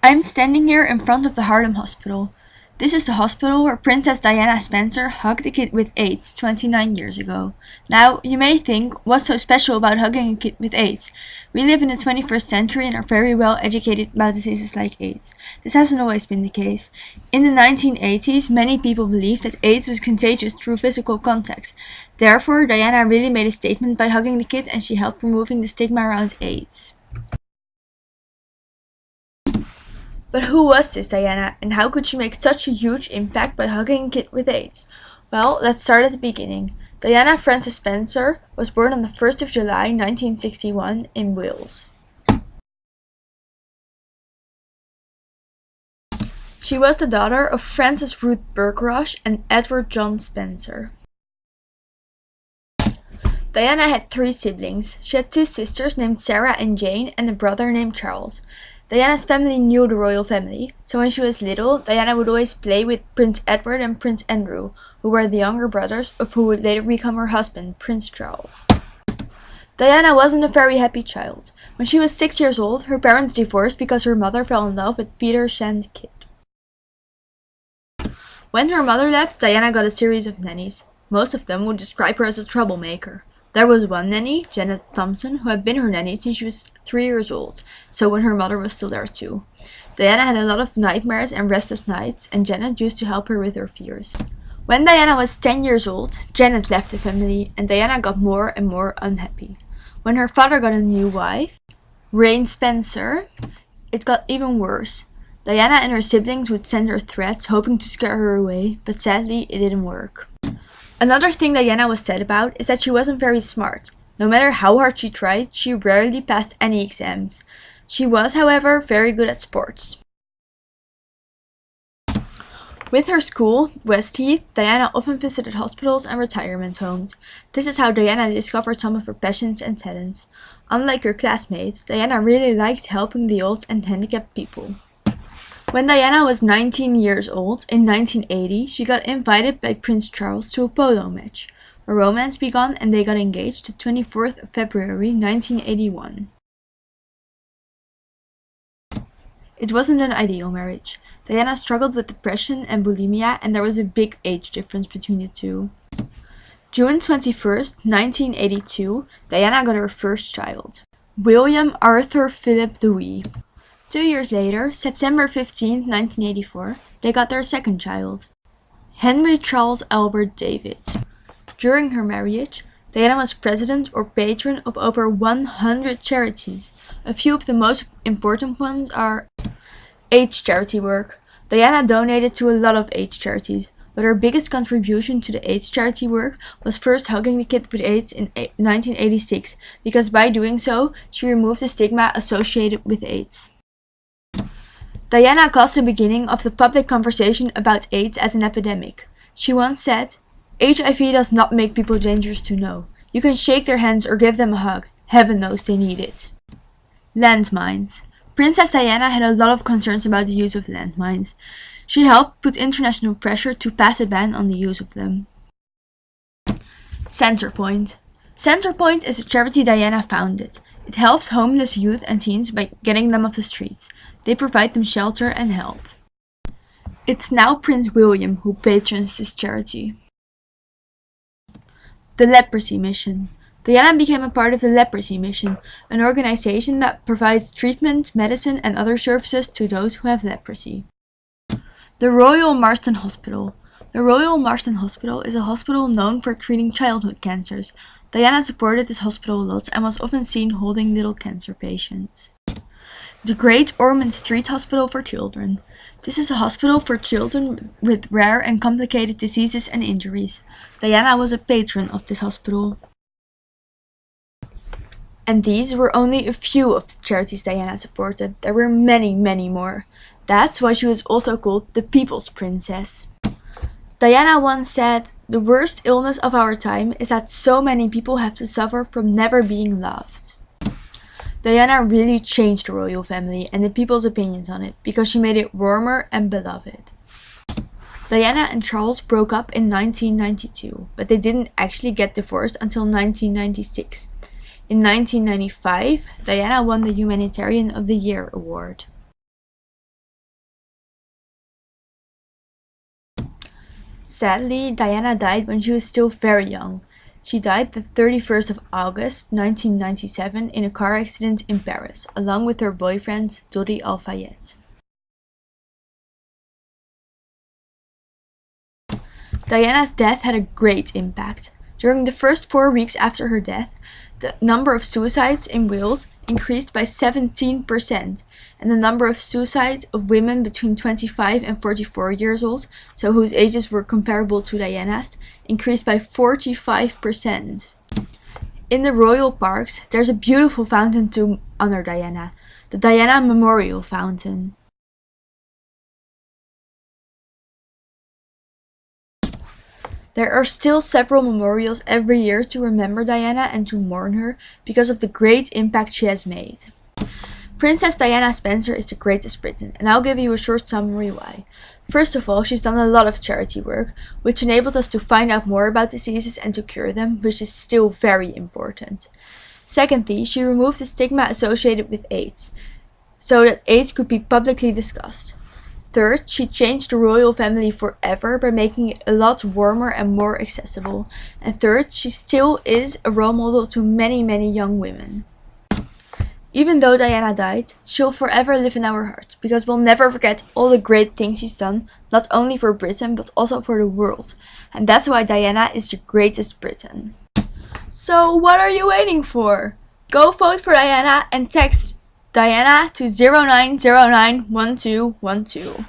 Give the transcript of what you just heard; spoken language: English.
I'm standing here in front of the Harlem Hospital. This is the hospital where Princess Diana Spencer hugged a kid with AIDS 29 years ago. Now, you may think, what's so special about hugging a kid with AIDS? We live in the 21st century and are very well educated about diseases like AIDS. This hasn't always been the case. In the 1980s, many people believed that AIDS was contagious through physical contact. Therefore, Diana really made a statement by hugging the kid, and she helped removing the stigma around AIDS. But who was this Diana, and how could she make such a huge impact by hugging a kid with AIDS? Well, let's start at the beginning. Diana Frances Spencer was born on the 1st of July 1961 in Wales. She was the daughter of Frances Ruth Bergrosh and Edward John Spencer. Diana had 3 siblings. She had 2 sisters named Sarah and Jane and a brother named Charles. Diana's family knew the royal family, so when she was little, Diana would always play with Prince Edward and Prince Andrew, who were the younger brothers of who would later become her husband, Prince Charles. Diana wasn't a very happy child. When she was 6 years old, her parents divorced because her mother fell in love with Peter Sandkid. When her mother left, Diana got a series of nannies. Most of them would describe her as a troublemaker. There was one nanny, Janet Thompson, who had been her nanny since she was 3 years old, so when her mother was still there too. Diana had a lot of nightmares and restless nights, and Janet used to help her with her fears. When Diana was 10 years old, Janet left the family, and Diana got more and more unhappy. When her father got a new wife, Rain Spencer, it got even worse. Diana and her siblings would send her threats, hoping to scare her away, but sadly it didn't work. Another thing Diana was sad about is that she wasn't very smart. No matter how hard she tried, she rarely passed any exams. She was, however, very good at sports. With her school, Westheath, Diana often visited hospitals and retirement homes. This is how Diana discovered some of her passions and talents. Unlike her classmates, Diana really liked helping the old and handicapped people. When Diana was 19 years old, in 1980, she got invited by Prince Charles to a polo match. A romance began and they got engaged the 24th of February 1981. It wasn't an ideal marriage. Diana struggled with depression and bulimia, and there was a big age difference between the two. June 21st, 1982, Diana got her first child, William Arthur Philip Louis. 2 years later, September 15, 1984, they got their second child, Henry Charles Albert David. During her marriage, Diana was president or patron of over 100 charities. A few of the most important ones are AIDS charity work. Diana donated to a lot of AIDS charities, but her biggest contribution to the AIDS charity work was first hugging the kid with AIDS in 1986, because by doing so, she removed the stigma associated with AIDS. Diana caused the beginning of the public conversation about AIDS as an epidemic. She once said, "HIV does not make people dangerous to know. You can shake their hands or give them a hug. Heaven knows they need it." Landmines. Princess Diana had a lot of concerns about the use of landmines. She helped put international pressure to pass a ban on the use of them. Centerpoint. Centerpoint is a charity Diana founded. It helps homeless youth and teens by getting them off the streets. They provide them shelter and help. It's now Prince William who patrons this charity. The Leprosy Mission. Diana became a part of the Leprosy Mission, an organization that provides treatment, medicine, and other services to those who have leprosy. The Royal Marsden Hospital. The Royal Marsden Hospital is a hospital known for treating childhood cancers. Diana supported this hospital a lot and was often seen holding little cancer patients. The Great Ormond Street Hospital for Children. This is a hospital for children with rare and complicated diseases and injuries. Diana was a patron of this hospital. And these were only a few of the charities Diana supported. There were many, many more. That's why she was also called the People's Princess. Diana once said, "The worst illness of our time is that so many people have to suffer from never being loved." Diana really changed the royal family and the people's opinions on it because she made it warmer and beloved. Diana and Charles broke up in 1992, but they didn't actually get divorced until 1996. In 1995, Diana won the Humanitarian of the Year award. Sadly, Diana died when she was still very young. She died the 31st of August 1997 in a car accident in Paris, along with her boyfriend Dodi Al-Fayed. Diana's death had a great impact. During the first 4 weeks after her death, the number of suicides in Wales increased by 17%, and the number of suicides of women between 25 and 44 years old, so whose ages were comparable to Diana's, increased by 45%. In the royal parks, there's a beautiful fountain to honor Diana, the Diana Memorial Fountain. There are still several memorials every year to remember Diana and to mourn her because of the great impact she has made. Princess Diana Spencer is the greatest Briton, and I'll give you a short summary why. First of all, she's done a lot of charity work, which enabled us to find out more about diseases and to cure them, which is still very important. Secondly, she removed the stigma associated with AIDS, so that AIDS could be publicly discussed. Third, she changed the royal family forever by making it a lot warmer and more accessible. And third, she still is a role model to many, many young women. Even though Diana died, she'll forever live in our hearts, because we'll never forget all the great things she's done, not only for Britain, but also for the world. And that's why Diana is the greatest Briton. So what are you waiting for? Go vote for Diana and text Diana to 09091212.